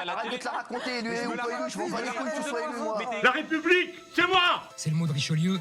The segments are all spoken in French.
à la Arrête télé. de te la raconter, élu ou pas élu, je m'en bats les couilles que tu sois élu, moi. La République, c'est moi. C'est le mot de Richelieu.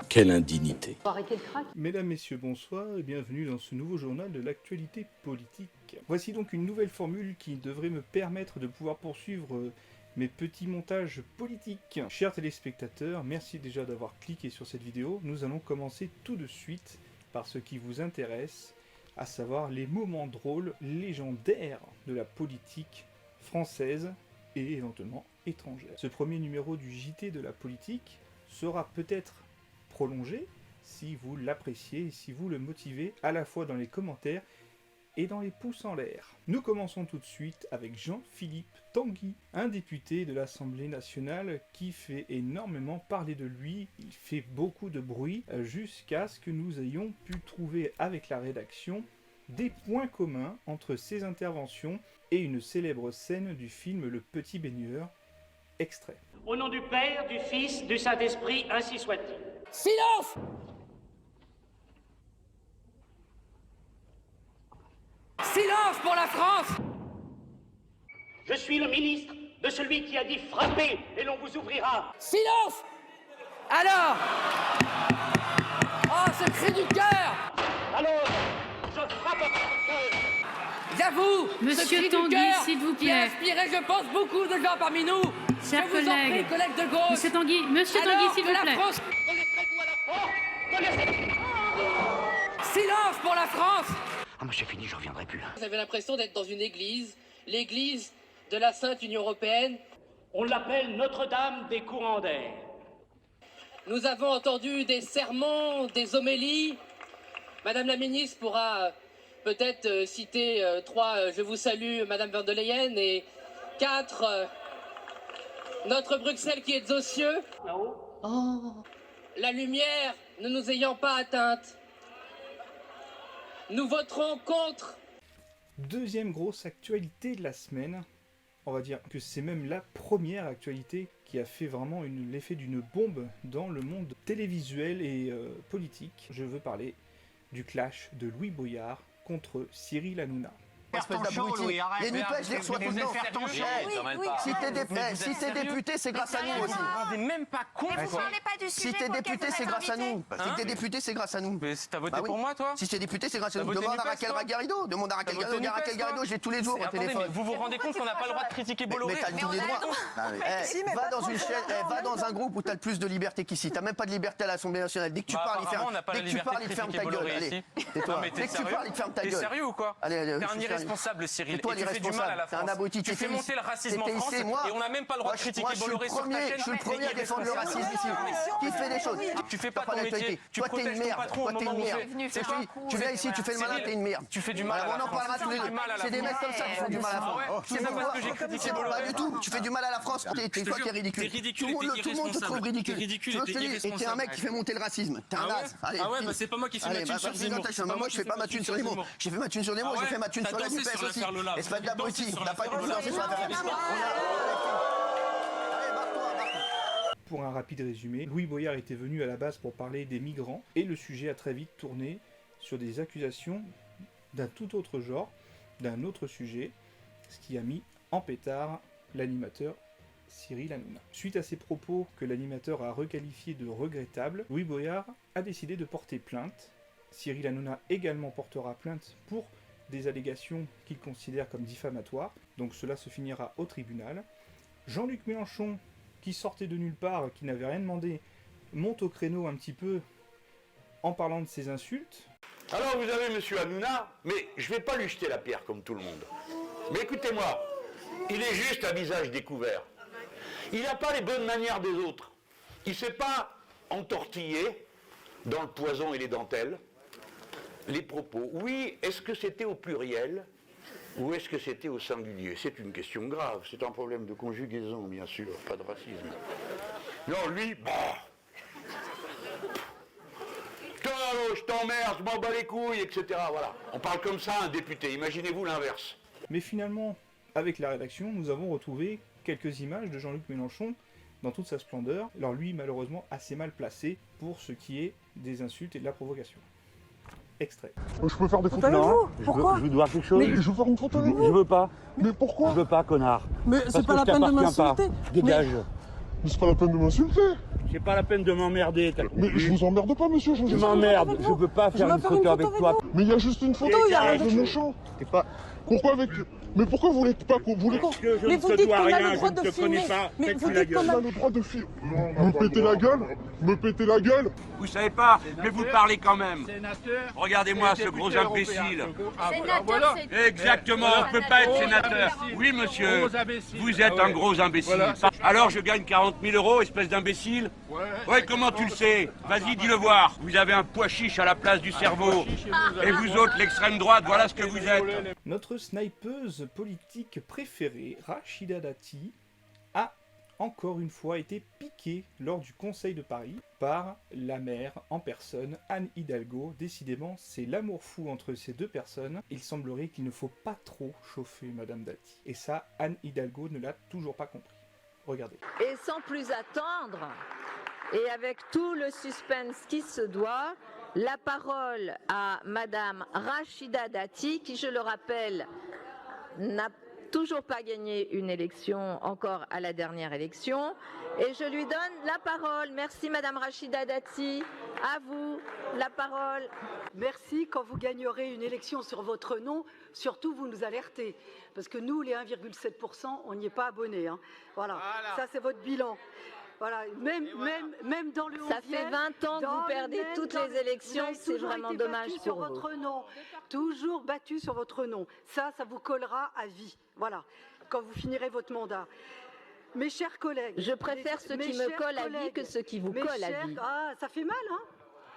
Quelle indignité. Mesdames, Messieurs, bonsoir et bienvenue dans ce nouveau journal de l'actualité politique. Voici donc une nouvelle formule qui devrait me permettre de pouvoir poursuivre mes petits montages politiques. Chers téléspectateurs, merci déjà d'avoir cliqué sur cette vidéo. Nous allons commencer tout de suite par ce qui vous intéresse, à savoir les moments drôles légendaires de la politique française et éventuellement étrangère. Ce premier numéro du JT de la politique sera peut-être prolongé si vous l'appréciez et si vous le motivez à la fois dans les commentaires et dans les pouces en l'air. Nous commençons tout de suite avec Jean-Philippe Tanguy, un député de l'Assemblée nationale qui fait énormément parler de lui. Il fait beaucoup de bruit jusqu'à ce que nous ayons pu trouver avec la rédaction des points communs entre ses interventions et une célèbre scène du film Le Petit Baigneur. Extrait. Au nom du Père, du Fils, du Saint-Esprit, ainsi soit-il. Silence! Silence pour la France! Je suis le ministre de celui qui a dit frappez et l'on vous ouvrira. Silence! Alors! Oh, ce cri du cœur! Alors, je frappe à votre cœur. J'avoue, Monsieur ce cri Tanguy, du cœur s'il vous qui a plaît. inspiré, je pense, beaucoup de gens parmi nous. Chers je vous en prie, collègues. collègues de gauche. Monsieur Tanguy, Alors s'il que vous la plaît. France... Connaissez-vous à la porte? Connaissez-vous? Silence pour la France! Ah, moi c'est fini, je reviendrai plus. Vous avez l'impression d'être dans une église, l'église de la Sainte Union Européenne. On l'appelle Notre-Dame des courants d'air. Nous avons entendu des sermons, des homélies. Madame la ministre pourra peut-être citer 3 Je vous salue, Madame Van der Leyen, et 4 Notre Bruxelles qui est aux cieux. Là-haut? La lumière ne nous ayant pas atteinte, nous voterons contre. Deuxième grosse actualité de la semaine, on va dire que c'est même la première actualité qui a fait vraiment l'effet d'une bombe dans le monde télévisuel et politique. Je veux parler du clash de Louis Boyard contre Cyril Hanouna. Espèce d'abruti. Il y a une pêche, je les reçois tout le temps. Si t'es député, c'est grâce à nous aussi. On n'est même pas con. Mais vous parlez pas du sujet Si t'es pour lequel député, vous c'est êtes grâce à invité. nous. Si t'es député, c'est grâce à nous. Mais t'as voté Bah oui. pour moi, toi? Si t'es député, c'est grâce à T'as nous. voté Demande à NUPES, Raquel toi Garrido. Demande à Raquel T'as voté Garrido. NUPES, toi Je l'ai tous les jours au Attendez, mais téléphone. vous vous rendez compte qu'on n'a pas le droit de critiquer Bolloré? Mais t'as tous on les a droits. le droit. Va dans une chaîne, va dans un groupe où t'as le plus de liberté qu'ici. T'as même pas de liberté à l'Assemblée nationale. Dès que tu Bah, parles, apparemment, on n'a pas la dès que tu liberté parles, de il te ferme ta critiquer gueule. Bolloré Allez, ici. tais-toi. Non, mais Dès que tu parles, il te ferme ta T'es gueule. sérieux ou quoi? Allez, T'es je un suis sérieux. irresponsable, Cyril. C'est toi Et tu fais du mal à la l'irresponsable. T'es un France. abruti. Tu fais monter le racisme en T'étais France ici, moi. et on n'a même pas le droit de critiquer Moi, je Bolloré sur ta chaîne. suis le premier à défendre le racisme ici. Qui fait des choses. Tu fais pas T'as ton d'actualité. métier. Tu Toi, t'es protèges une ton merde. patron Toi, au t'es moment une où on merde. fait. Tu viens ici, tu fais le malin, t'es une merde. Tu fais du mal à On la en parlera France. tous les deux. C'est des mecs comme ça qui font du mal à la France. C'est pas parce que j'ai critiqué Pas Bolloré. du tout. Tu fais du mal à la France. T'es toi qui es ridicule. T'es ridicule Tout et t'es le monde te trouve irresponsable. ridicule. T'es ridicule Tu veux et que t'es je te dise, et t'es un irresponsable. mec qui fait monter le racisme. T'es un Ah ouais naze. Allez, Ah ouais, fini. bah c'est pas moi qui fais ma Allez, thune bah, sur vas-y, Zemmour. non, C'est pas moi je fais pas ma thune sur les mots. J'ai fait ma thune sur les mots, j'ai fait ma thune T'as sur la dansé NUPES sur aussi. l'affaire Lola. Espèce d'abruti. Dansé sur T'as pas l'affaire dû Lola. danser sur l'affaire Lola. Allez, barre-toi. Pour un rapide résumé, Louis Boyard était venu à la base pour parler des migrants, et le sujet a très vite tourné sur des accusations d'un tout autre genre, d'un autre sujet, ce qui a mis en pétard l'animateur Cyril Hanouna. Suite à ces propos que l'animateur a requalifiés de regrettables, Louis Boyard a décidé de porter plainte. Cyril Hanouna également portera plainte pour des allégations qu'il considère comme diffamatoires, donc cela se finira au tribunal. Jean-Luc Mélenchon, qui sortait de nulle part, qui n'avait rien demandé, monte au créneau un petit peu en parlant de ses insultes. Alors vous avez monsieur Hanouna, mais je vais pas lui jeter la pierre comme tout le monde. Mais écoutez-moi, il est juste à visage découvert. Il n'a pas les bonnes manières des autres. Il ne sait pas entortiller dans le poison et les dentelles les propos. Oui, est-ce que c'était au pluriel ou est-ce que c'était au singulier? C'est une question grave, c'est un problème de conjugaison, bien sûr, pas de racisme. Non, lui, je t'emmerde, je m'en bats les couilles, etc. Voilà. On parle comme ça à un député, imaginez-vous l'inverse. Mais finalement, avec la rédaction, nous avons retrouvé quelques images de Jean-Luc Mélenchon dans toute sa splendeur. Alors lui, malheureusement, assez mal placé pour ce qui est des insultes et de la provocation. Extrait. Je peux faire des photos avec vous. Pourquoi? Je veux voir quelque chose. Mais je veux faire une photo avec vous. Je veux pas. Mais pourquoi? Je veux pas, connard. Mais c'est pas la peine de m'insulter. Dégage. Mais c'est pas la peine de m'insulter. C'est pas la peine de m'emmerder. Mais je vous emmerde pas, monsieur. Je m'emmerde. Je veux pas faire une photo avec toi. Mais il y a juste une photo, il y a rien de méchant. Pourquoi avec... Mais pourquoi vous voulez pas qu'on vous les... Mais vous dites qu'on a le droit de filmer. Mais vous dites qu'on a le droit de filmer. Me péter la gueule. Me péter la gueule. Vous savez pas, mais vous parlez quand même. Regardez-moi ce gros imbécile. Sénateur, c'est... Exactement, on ne peut pas être sénateur. Oui, monsieur, vous êtes un gros imbécile. Alors je gagne 40 000 euros, espèce d'imbécile. Ouais, comment tu le sais? Vas-y, dis-le voir. Vous avez un pois chiche à la place du cerveau. Et vous autres, l'extrême droite, voilà ce que vous êtes. Notre snipeuse politique préférée, Rachida Dati, a encore une fois été piquée lors du Conseil de Paris par la maire en personne, Anne Hidalgo. Décidément, c'est l'amour fou entre ces deux personnes. Il semblerait qu'il ne faut pas trop chauffer Madame Dati. Et ça, Anne Hidalgo ne l'a toujours pas compris. Regardez. Et sans plus attendre, et avec tout le suspense qui se doit, la parole à Madame Rachida Dati, qui, je le rappelle, n'a toujours pas gagné une élection, encore à la dernière élection. Et je lui donne la parole. Merci Madame Rachida Dati. À vous, la parole. Merci. Quand vous gagnerez une élection sur votre nom, surtout vous nous alertez. Parce que nous, les 1,7%, on n'y est pas abonnés. Hein. Voilà, ça c'est votre bilan. Voilà, même dans le 11e, ça fait 20 ans que vous perdez toutes les élections, c'est vraiment dommage pour vous. Votre nom, toujours battu sur votre nom. Ça vous collera à vie. Voilà, quand vous finirez votre mandat. Mes chers collègues... Je préfère ceux qui me collent à vie que ceux qui vous collent à vie. Ah, ça fait mal, hein?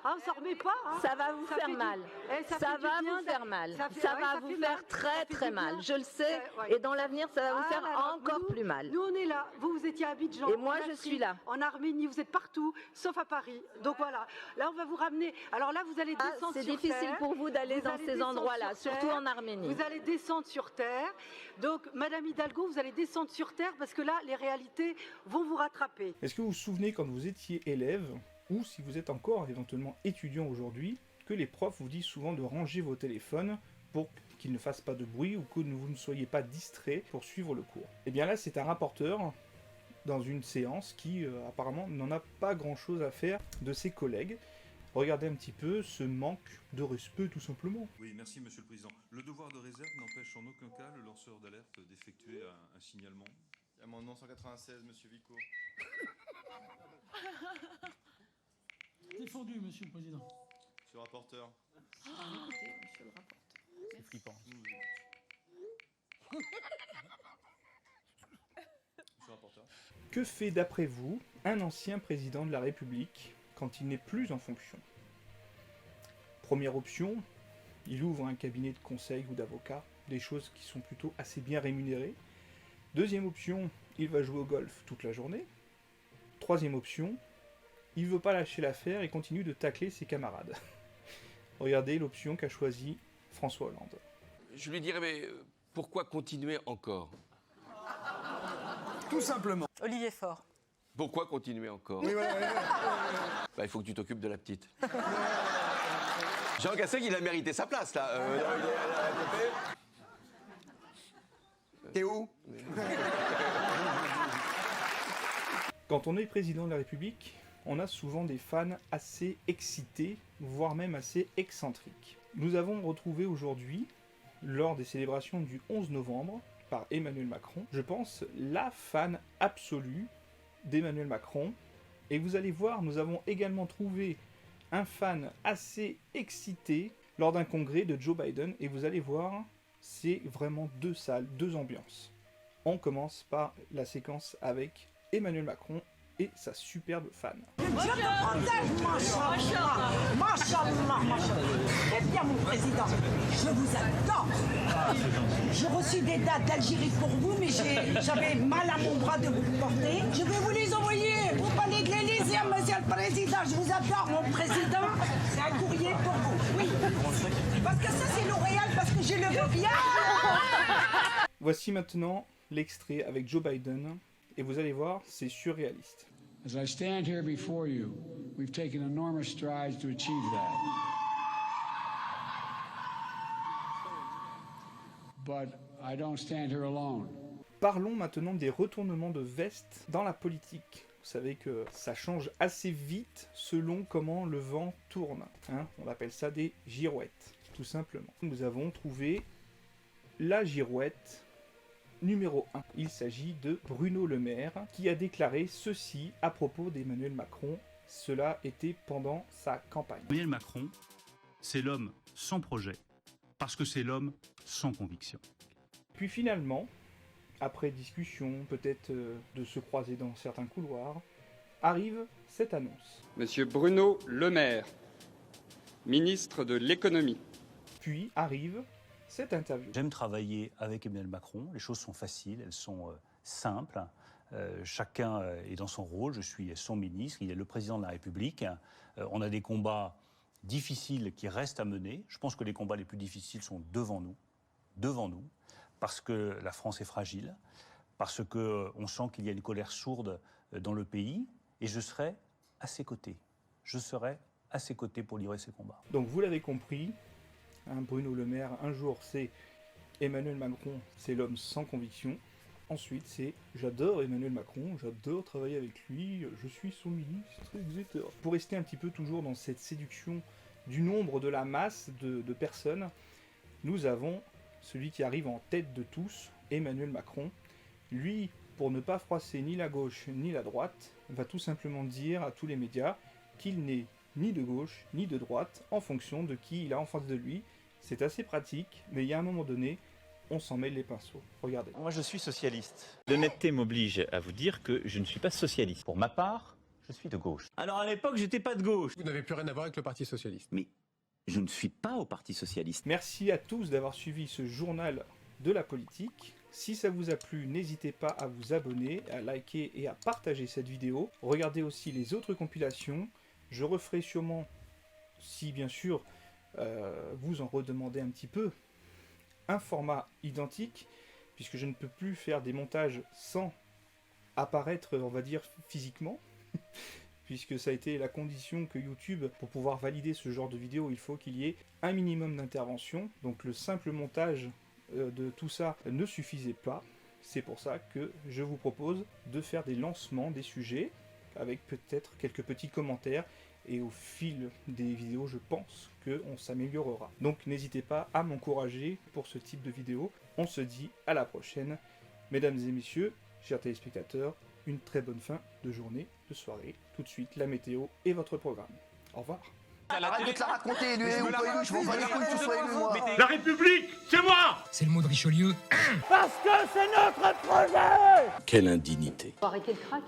Ah, on s'en remet pas. Hein. Ça va vous faire mal. Ça va vous faire mal. Ça va vous faire très très mal. Je le sais. Et dans l'avenir, ça va vous faire encore plus mal. Nous, on est là. Vous étiez à Abidjan. Et moi, je suis là. En Arménie, vous êtes partout, sauf à Paris. Donc voilà. Là, on va vous ramener. Alors là, vous allez descendre sur terre. C'est difficile pour vous d'aller dans ces endroits-là, surtout en Arménie. Vous allez descendre sur terre. Donc, Madame Hidalgo, vous allez descendre sur terre parce que là, les réalités vont vous rattraper. Est-ce que vous vous souvenez quand vous étiez élève, ou si vous êtes encore éventuellement étudiant aujourd'hui, que les profs vous disent souvent de ranger vos téléphones pour qu'ils ne fassent pas de bruit ou que vous ne soyez pas distrait pour suivre le cours. Et bien là, c'est un rapporteur dans une séance qui apparemment n'en a pas grand-chose à faire de ses collègues. Regardez un petit peu ce manque de respect tout simplement. Oui, merci Monsieur le Président. Le devoir de réserve n'empêche en aucun cas le lanceur d'alerte d'effectuer un signalement. Amendement 196, Monsieur Vico. Défendu, Monsieur le Président. Monsieur le rapporteur. Écoutez, Monsieur le rapporteur. C'est flippant. Monsieur le rapporteur. Que fait d'après vous un ancien président de la République quand il n'est plus en fonction? Première option, il ouvre un cabinet de conseil ou d'avocat, des choses qui sont plutôt assez bien rémunérées. Deuxième option, il va jouer au golf toute la journée. Troisième option, il veut pas lâcher l'affaire et continue de tacler ses camarades. Regardez l'option qu'a choisie François Hollande. Je lui dirais, mais pourquoi continuer encore? Tout simplement. Olivier Faure. Pourquoi continuer encore? Oui, Bah, il faut que tu t'occupes de la petite. Jean Castex, il a mérité sa place, là. T'es où? Quand on est président de la République, on a souvent des fans assez excités, voire même assez excentriques. Nous avons retrouvé aujourd'hui, lors des célébrations du 11 novembre, par Emmanuel Macron, je pense, la fan absolue d'Emmanuel Macron. Et vous allez voir, nous avons également trouvé un fan assez excité lors d'un congrès de Joe Biden. Et vous allez voir, c'est vraiment deux salles, deux ambiances. On commence par la séquence avec Emmanuel Macron et sa superbe fan. Dieu te protège, Machallah. Eh bien, mon président, je vous adore. J'ai reçu des dates d'Algérie pour vous, mais j'avais mal à mon bras de vous porter. Je vais vous les envoyer. Vous parlez de l'Élysée, monsieur le président. Je vous adore, mon président. C'est un courrier pour vous. Oui. Parce que ça, c'est L'Oréal, parce que je le veux bien. Voici maintenant l'extrait avec Joe Biden. Et vous allez voir, c'est surréaliste. As I stand here before you, we've taken enormous strides to achieve that. but I don't stand here alone. Parlons maintenant des retournements de veste dans la politique. Vous savez que ça change assez vite selon comment le vent tourne. Hein, on appelle ça des girouettes, tout simplement. Nous avons trouvé la girouette numéro 1. Il s'agit de Bruno Le Maire, qui a déclaré ceci à propos d'Emmanuel Macron. Cela était pendant sa campagne. Emmanuel Macron, c'est l'homme sans projet, parce que c'est l'homme sans conviction. Puis finalement, après discussion, peut-être de se croiser dans certains couloirs, arrive cette annonce. Monsieur Bruno Le Maire, ministre de l'économie. Puis arrive cette interview. J'aime travailler avec Emmanuel Macron, les choses sont faciles, elles sont simples. Chacun est dans son rôle, je suis son ministre, il est le président de la République. On a des combats difficiles qui restent à mener. Je pense que les combats les plus difficiles sont devant nous, parce que la France est fragile, parce qu'on sent qu'il y a une colère sourde dans le pays, et je serai à ses côtés. Je serai à ses côtés pour livrer ces combats. Donc vous l'avez compris, hein, Bruno Le Maire, un jour c'est Emmanuel Macron, c'est l'homme sans conviction. Ensuite c'est j'adore Emmanuel Macron, j'adore travailler avec lui, je suis son ministre, etc. Pour rester un petit peu toujours dans cette séduction du nombre, de la masse de personnes, nous avons celui qui arrive en tête de tous, Emmanuel Macron. Lui, pour ne pas froisser ni la gauche ni la droite, va tout simplement dire à tous les médias qu'il n'est ni de gauche ni de droite en fonction de qui il a en face de lui. C'est assez pratique, mais il y a un moment donné, on s'en mêle les pinceaux. Regardez. Moi, je suis socialiste. L'honnêteté m'oblige à vous dire que je ne suis pas socialiste. Pour ma part, je suis de gauche. Alors à l'époque, j'étais pas de gauche. Vous n'avez plus rien à voir avec le Parti socialiste. Mais je ne suis pas au Parti socialiste. Merci à tous d'avoir suivi ce journal de la politique. Si ça vous a plu, n'hésitez pas à vous abonner, à liker et à partager cette vidéo. Regardez aussi les autres compilations. Je referai sûrement, si bien sûr vous en redemandez un petit peu, un format identique, puisque je ne peux plus faire des montages sans apparaître, on va dire, physiquement, puisque ça a été la condition que YouTube, pour pouvoir valider ce genre de vidéo, il faut qu'il y ait un minimum d'intervention. Donc le simple montage de tout ça ne suffisait pas. C'est pour ça que je vous propose de faire des lancements des sujets, avec peut-être quelques petits commentaires, et au fil des vidéos, je pense qu'on s'améliorera. Donc n'hésitez pas à m'encourager pour ce type de vidéo. On se dit à la prochaine. Mesdames et messieurs, chers téléspectateurs, une très bonne fin de journée, de soirée. Tout de suite, la météo et votre programme. Au revoir. Arrête de te la raconter, élu ou pas élu, je m'en bats les couilles que tu sois élu, moi. La République, c'est moi! C'est le mot de Richelieu. Parce que c'est notre projet! Quelle indignité. Arrêtez le crack.